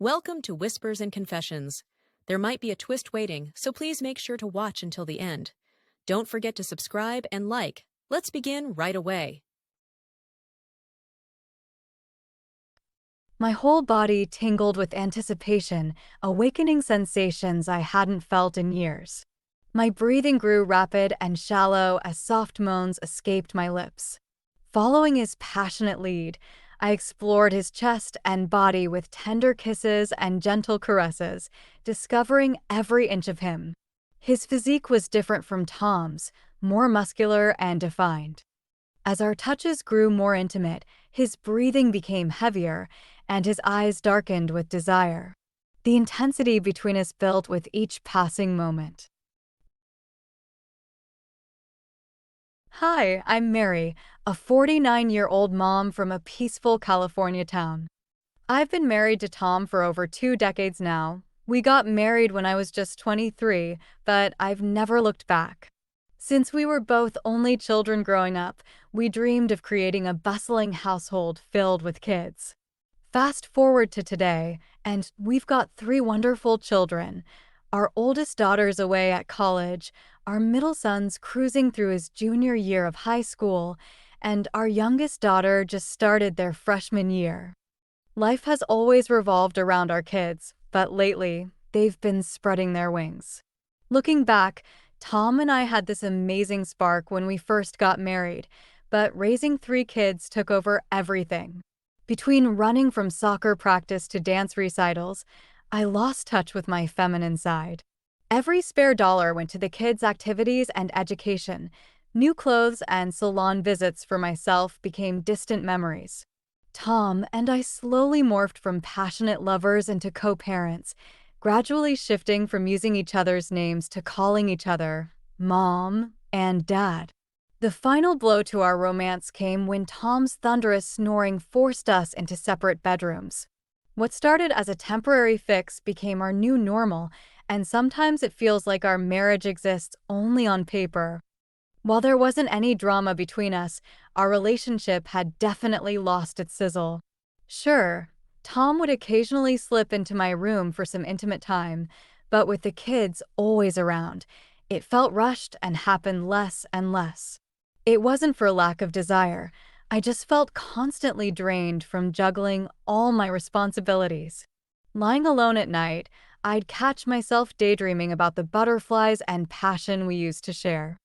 Welcome to Whispers and Confessions. There might be a twist waiting, so please make sure to watch until the end. Don't forget to subscribe and like. Let's begin right away. My whole body tingled with anticipation, awakening sensations I hadn't felt in years. My breathing grew rapid and shallow as soft moans escaped my lips. Following his passionate lead, I explored his chest and body with tender kisses and gentle caresses, discovering every inch of him. His physique was different from Tom's, more muscular and defined. As our touches grew more intimate, his breathing became heavier, and his eyes darkened with desire. The intensity between us built with each passing moment. Hi, I'm Mary, a 49-year-old mom from a peaceful California town. I've been married to Tom for over 2 decades now. We got married when I was just 23, but I've never looked back. Since we were both only children growing up, we dreamed of creating a bustling household filled with kids. Fast forward to today, and we've got 3 wonderful children. Our oldest daughter's away at college, our middle son's cruising through his junior year of high school, and our youngest daughter just started their freshman year. Life has always revolved around our kids, but lately, they've been spreading their wings. Looking back, Tom and I had this amazing spark when we first got married, but raising 3 kids took over everything. Between running from soccer practice to dance recitals, I lost touch with my feminine side. Every spare dollar went to the kids' activities and education. New clothes and salon visits for myself became distant memories. Tom and I slowly morphed from passionate lovers into co-parents, gradually shifting from using each other's names to calling each other Mom and Dad. The final blow to our romance came when Tom's thunderous snoring forced us into separate bedrooms. What started as a temporary fix became our new normal, and sometimes it feels like our marriage exists only on paper. While there wasn't any drama between us, our relationship had definitely lost its sizzle. Sure, Tom would occasionally slip into my room for some intimate time, but with the kids always around, it felt rushed and happened less and less. It wasn't for lack of desire. I just felt constantly drained from juggling all my responsibilities. Lying alone at night, I'd catch myself daydreaming about the butterflies and passion we used to share.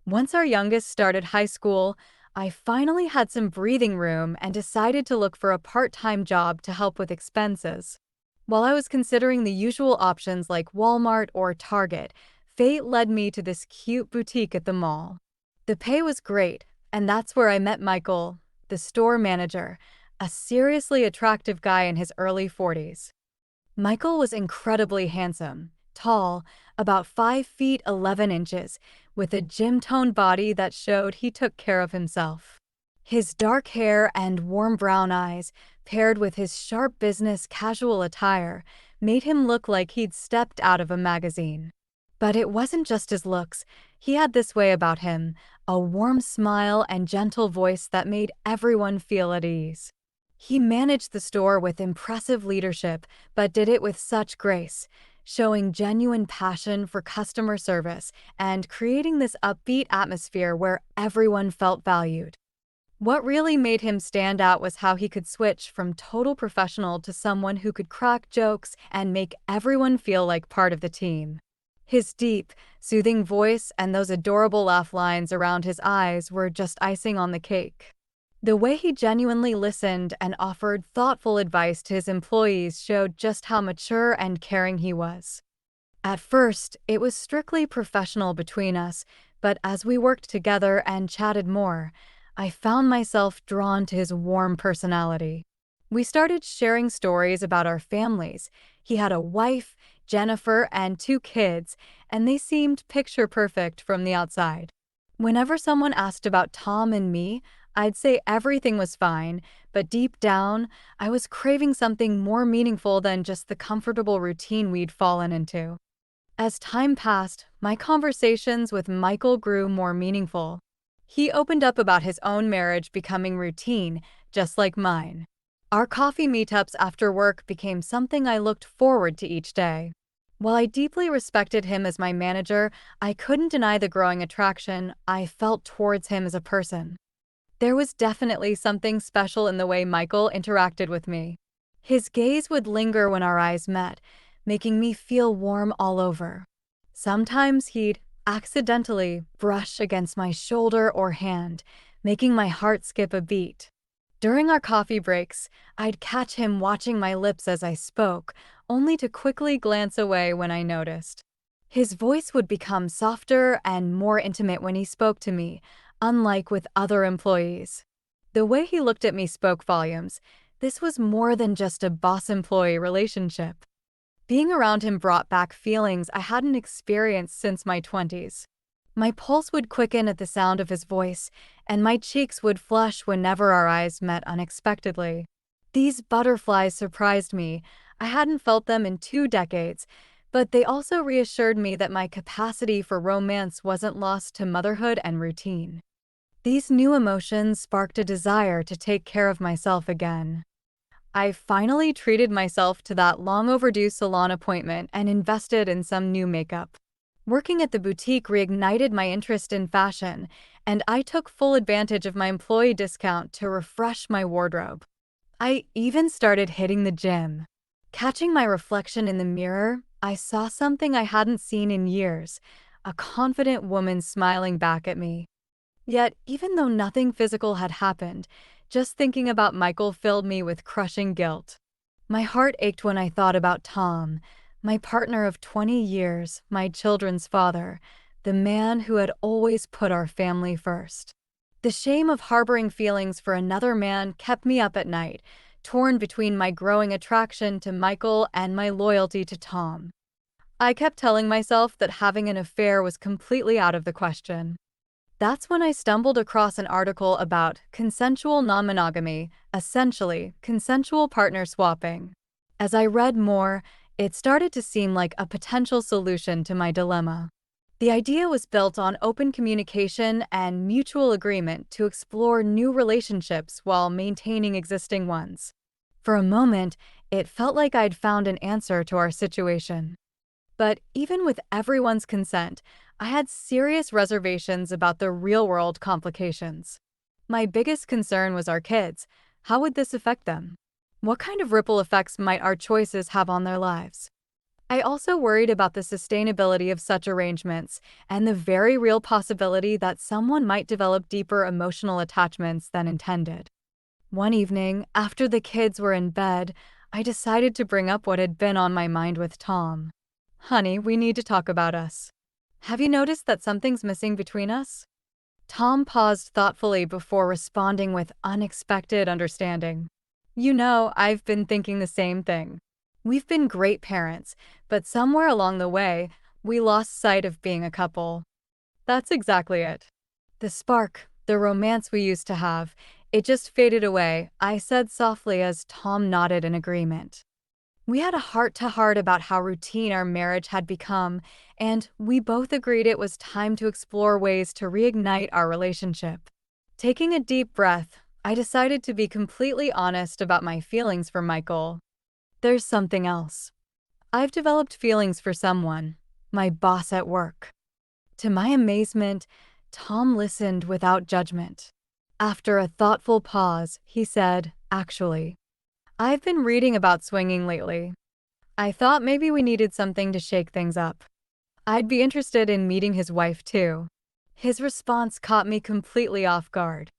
Once our youngest started high school, I finally had some breathing room and decided to look for a part-time job to help with expenses. While I was considering the usual options like Walmart or Target, fate led me to this cute boutique at the mall. The pay was great, and that's where I met Michael, the store manager, a seriously attractive guy in his early 40s. Michael was incredibly handsome, tall, about 5 feet 11 inches, with a gym-toned body that showed he took care of himself. His dark hair and warm brown eyes, paired with his sharp business casual attire, made him look like he'd stepped out of a magazine. But it wasn't just his looks. He had this way about him, a warm smile and gentle voice that made everyone feel at ease. He managed the store with impressive leadership, but did it with such grace, showing genuine passion for customer service and creating this upbeat atmosphere where everyone felt valued. What really made him stand out was how he could switch from total professional to someone who could crack jokes and make everyone feel like part of the team. His deep, soothing voice and those adorable laugh lines around his eyes were just icing on the cake. The way he genuinely listened and offered thoughtful advice to his employees showed just how mature and caring he was. At first, it was strictly professional between us, but as we worked together and chatted more, I found myself drawn to his warm personality. We started sharing stories about our families. He had a wife, Jennifer, and 2 kids, and they seemed picture perfect from the outside. Whenever someone asked about Tom and me, I'd say everything was fine, but deep down, I was craving something more meaningful than just the comfortable routine we'd fallen into. As time passed, my conversations with Michael grew more meaningful. He opened up about his own marriage becoming routine, just like mine. Our coffee meetups after work became something I looked forward to each day. While I deeply respected him as my manager, I couldn't deny the growing attraction I felt towards him as a person. There was definitely something special in the way Michael interacted with me. His gaze would linger when our eyes met, making me feel warm all over. Sometimes he'd accidentally brush against my shoulder or hand, making my heart skip a beat. During our coffee breaks, I'd catch him watching my lips as I spoke, only to quickly glance away when I noticed. His voice would become softer and more intimate when he spoke to me, unlike with other employees. The way he looked at me spoke volumes. This was more than just a boss-employee relationship. Being around him brought back feelings I hadn't experienced since my 20s. My pulse would quicken at the sound of his voice, and my cheeks would flush whenever our eyes met unexpectedly. These butterflies surprised me. I hadn't felt them in 2 decades, but they also reassured me that my capacity for romance wasn't lost to motherhood and routine. These new emotions sparked a desire to take care of myself again. I finally treated myself to that long overdue salon appointment and invested in some new makeup. Working at the boutique reignited my interest in fashion, and I took full advantage of my employee discount to refresh my wardrobe. I even started hitting the gym. Catching my reflection in the mirror, I saw something I hadn't seen in years, a confident woman smiling back at me. Yet, even though nothing physical had happened, just thinking about Michael filled me with crushing guilt. My heart ached when I thought about Tom, my partner of 20 years, my children's father, the man who had always put our family first. The shame of harboring feelings for another man kept me up at night, torn between my growing attraction to Michael and my loyalty to Tom. I kept telling myself that having an affair was completely out of the question. That's when I stumbled across an article about consensual non-monogamy, essentially consensual partner swapping. As I read more, it started to seem like a potential solution to my dilemma. The idea was built on open communication and mutual agreement to explore new relationships while maintaining existing ones. For a moment, it felt like I'd found an answer to our situation. But even with everyone's consent, I had serious reservations about the real-world complications. My biggest concern was our kids. How would this affect them? What kind of ripple effects might our choices have on their lives? I also worried about the sustainability of such arrangements and the very real possibility that someone might develop deeper emotional attachments than intended. One evening, after the kids were in bed, I decided to bring up what had been on my mind with Tom. "Honey, we need to talk about us. Have you noticed that something's missing between us?" Tom paused thoughtfully before responding with unexpected understanding. "You know, I've been thinking the same thing. We've been great parents, but somewhere along the way, we lost sight of being a couple." That's exactly it. The spark, the romance we used to have, it just faded away, I said softly as Tom nodded in agreement. We had a heart-to-heart about how routine our marriage had become, and we both agreed it was time to explore ways to reignite our relationship. Taking a deep breath, I decided to be completely honest about my feelings for Michael. There's something else. I've developed feelings for someone, my boss at work. To my amazement, Tom listened without judgment. After a thoughtful pause, he said, "Actually, I've been reading about swinging lately. I thought maybe we needed something to shake things up. I'd be interested in meeting his wife too." His response caught me completely off guard.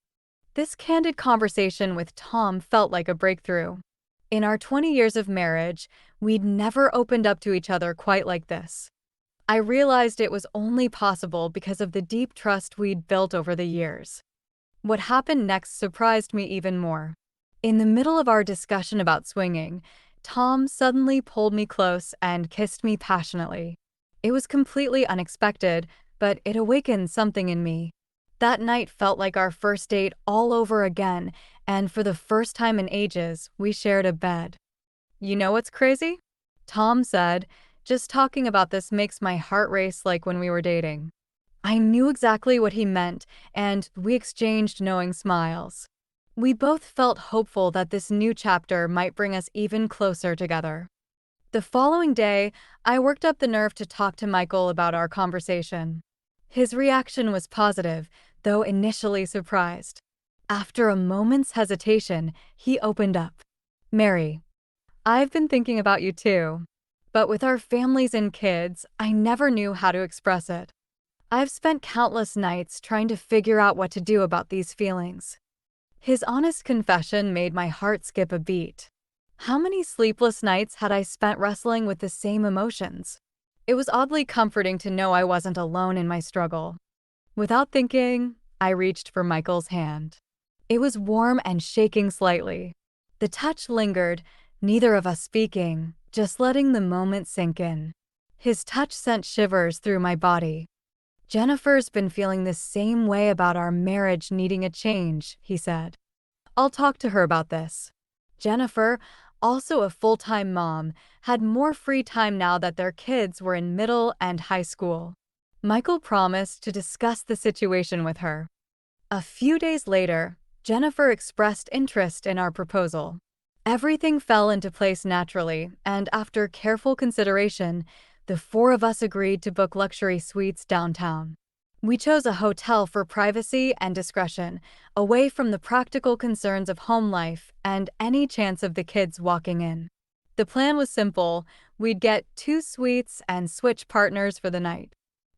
This candid conversation with Tom felt like a breakthrough. In our 20 years of marriage, we'd never opened up to each other quite like this. I realized it was only possible because of the deep trust we'd built over the years. What happened next surprised me even more. In the middle of our discussion about swinging, Tom suddenly pulled me close and kissed me passionately. It was completely unexpected, but it awakened something in me. That night felt like our first date all over again, and for the first time in ages, we shared a bed. "You know what's crazy?" Tom said, "Just talking about this makes my heart race like when we were dating." I knew exactly what he meant, and we exchanged knowing smiles. We both felt hopeful that this new chapter might bring us even closer together. The following day, I worked up the nerve to talk to Michael about our conversation. His reaction was positive, though initially surprised. After a moment's hesitation, he opened up. "Mary, I've been thinking about you too. But with our families and kids, I never knew how to express it. I've spent countless nights trying to figure out what to do about these feelings." His honest confession made my heart skip a beat. How many sleepless nights had I spent wrestling with the same emotions? It was oddly comforting to know I wasn't alone in my struggle. Without thinking, I reached for Michael's hand. It was warm and shaking slightly. The touch lingered, neither of us speaking, just letting the moment sink in. His touch sent shivers through my body. "Jennifer's been feeling the same way about our marriage needing a change," he said. "I'll talk to her about this." Jennifer, also a full-time mom, had more free time now that their kids were in middle and high school. Michael promised to discuss the situation with her. A few days later, Jennifer expressed interest in our proposal. Everything fell into place naturally, and after careful consideration, the four of us agreed to book luxury suites downtown. We chose a hotel for privacy and discretion, away from the practical concerns of home life and any chance of the kids walking in. The plan was simple: we'd get 2 suites and switch partners for the night.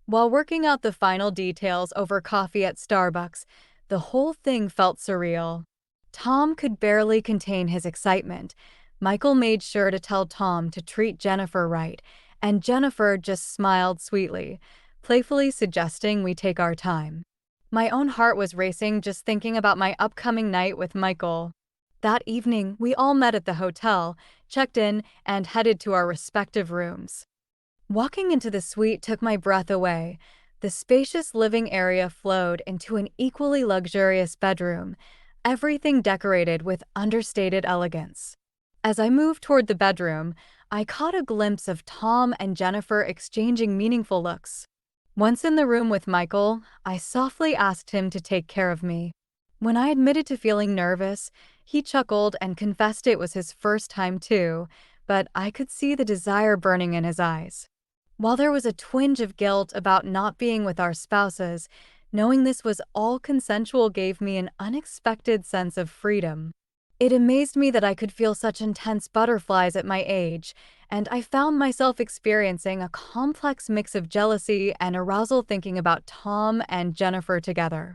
While working out the final details over coffee at Starbucks, the whole thing felt surreal. Tom could barely contain his excitement. Michael made sure to tell Tom to treat Jennifer right, and Jennifer just smiled sweetly, playfully suggesting we take our time. My own heart was racing just thinking about my upcoming night with Michael. That evening, we all met at the hotel, checked in, and headed to our respective rooms. Walking into the suite took my breath away. The spacious living area flowed into an equally luxurious bedroom, everything decorated with understated elegance. As I moved toward the bedroom, I caught a glimpse of Tom and Jennifer exchanging meaningful looks. Once in the room with Michael, I softly asked him to take care of me. When I admitted to feeling nervous, he chuckled and confessed it was his first time too, but I could see the desire burning in his eyes. While there was a twinge of guilt about not being with our spouses, knowing this was all consensual gave me an unexpected sense of freedom. It amazed me that I could feel such intense butterflies at my age, and I found myself experiencing a complex mix of jealousy and arousal thinking about Tom and Jennifer together.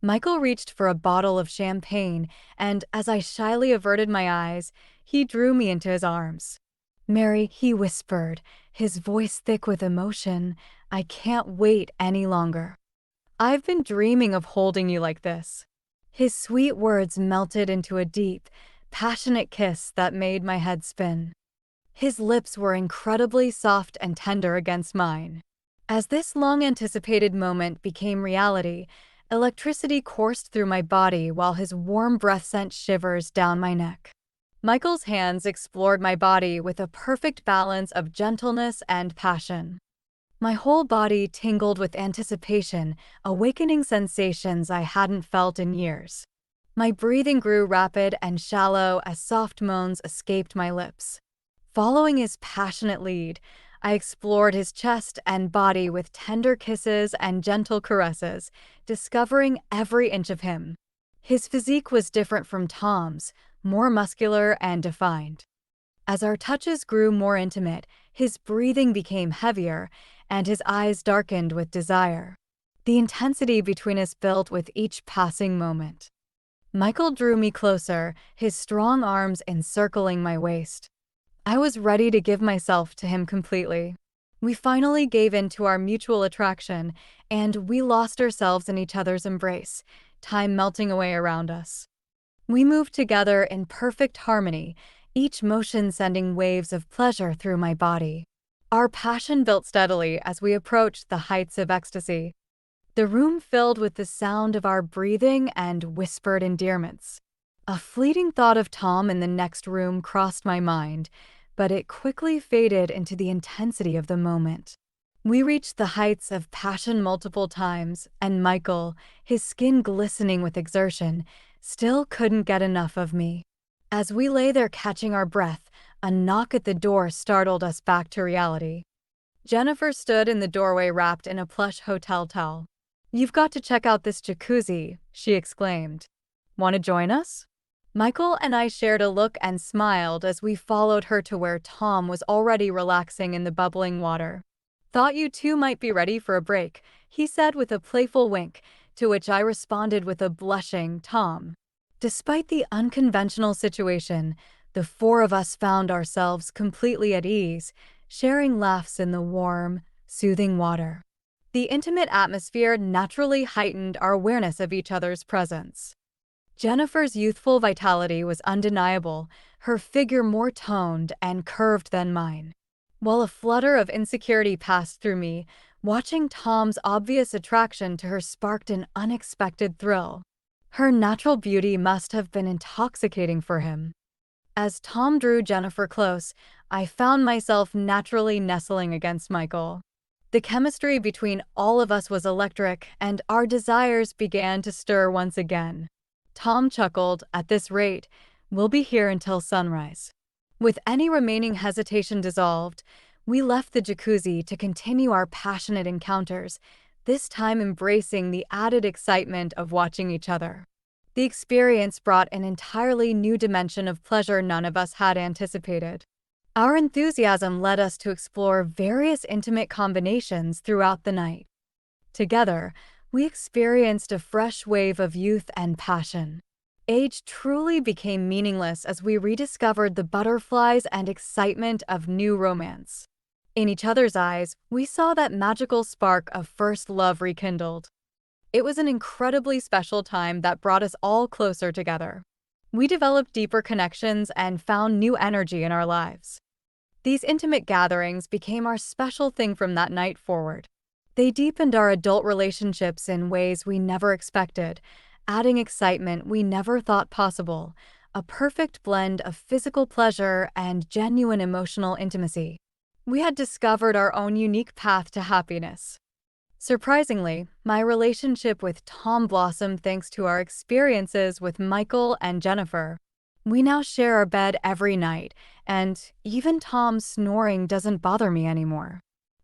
Michael reached for a bottle of champagne, and as I shyly averted my eyes, he drew me into his arms. "Mary," he whispered, his voice thick with emotion, "I can't wait any longer. I've been dreaming of holding you like this." His sweet words melted into a deep, passionate kiss that made my head spin. His lips were incredibly soft and tender against mine. As this long-anticipated moment became reality, electricity coursed through my body while his warm breath sent shivers down my neck. Michael's hands explored my body with a perfect balance of gentleness and passion. My whole body tingled with anticipation, awakening sensations I hadn't felt in years. My breathing grew rapid and shallow as soft moans escaped my lips. Following his passionate lead, I explored his chest and body with tender kisses and gentle caresses, discovering every inch of him. His physique was different from Tom's, more muscular and defined. As our touches grew more intimate, his breathing became heavier, and his eyes darkened with desire. The intensity between us built with each passing moment. Michael drew me closer, his strong arms encircling my waist. I was ready to give myself to him completely. We finally gave in to our mutual attraction, and we lost ourselves in each other's embrace, time melting away around us. We moved together in perfect harmony, each motion sending waves of pleasure through my body. Our passion built steadily as we approached the heights of ecstasy. The room filled with the sound of our breathing and whispered endearments. A fleeting thought of Tom in the next room crossed my mind, but it quickly faded into the intensity of the moment. We reached the heights of passion multiple times, and Michael, his skin glistening with exertion, still couldn't get enough of me. As we lay there catching our breath, a knock at the door startled us back to reality. Jennifer stood in the doorway wrapped in a plush hotel towel. "You've got to check out this jacuzzi," she exclaimed. "Want to join us?" Michael and I shared a look and smiled as we followed her to where Tom was already relaxing in the bubbling water. "Thought you two might be ready for a break," he said with a playful wink, to which I responded with a blushing Tom. Despite the unconventional situation, the four of us found ourselves completely at ease, sharing laughs in the warm, soothing water. The intimate atmosphere naturally heightened our awareness of each other's presence. Jennifer's youthful vitality was undeniable, her figure more toned and curved than mine. While a flutter of insecurity passed through me, watching Tom's obvious attraction to her sparked an unexpected thrill. Her natural beauty must have been intoxicating for him. As Tom drew Jennifer close, I found myself naturally nestling against Michael. The chemistry between all of us was electric, and our desires began to stir once again. Tom chuckled, "At this rate, we'll be here until sunrise." With any remaining hesitation dissolved, we left the jacuzzi to continue our passionate encounters, this time embracing the added excitement of watching each other. The experience brought an entirely new dimension of pleasure none of us had anticipated. Our enthusiasm led us to explore various intimate combinations throughout the night. Together, we experienced a fresh wave of youth and passion. Age truly became meaningless as we rediscovered the butterflies and excitement of new romance. In each other's eyes, we saw that magical spark of first love rekindled. It was an incredibly special time that brought us all closer together. We developed deeper connections and found new energy in our lives. These intimate gatherings became our special thing from that night forward. They deepened our adult relationships in ways we never expected, adding excitement we never thought possible, a perfect blend of physical pleasure and genuine emotional intimacy. We had discovered our own unique path to happiness. Surprisingly, my relationship with Tom blossomed thanks to our experiences with Michael and Jennifer. We now share our bed every night, and even Tom's snoring doesn't bother me anymore.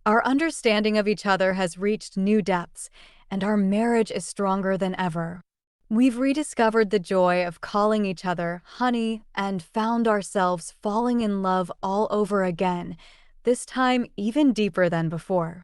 Our understanding of each other has reached new depths, and our marriage is stronger than ever. We've rediscovered the joy of calling each other honey and found ourselves falling in love all over again, this time even deeper than before.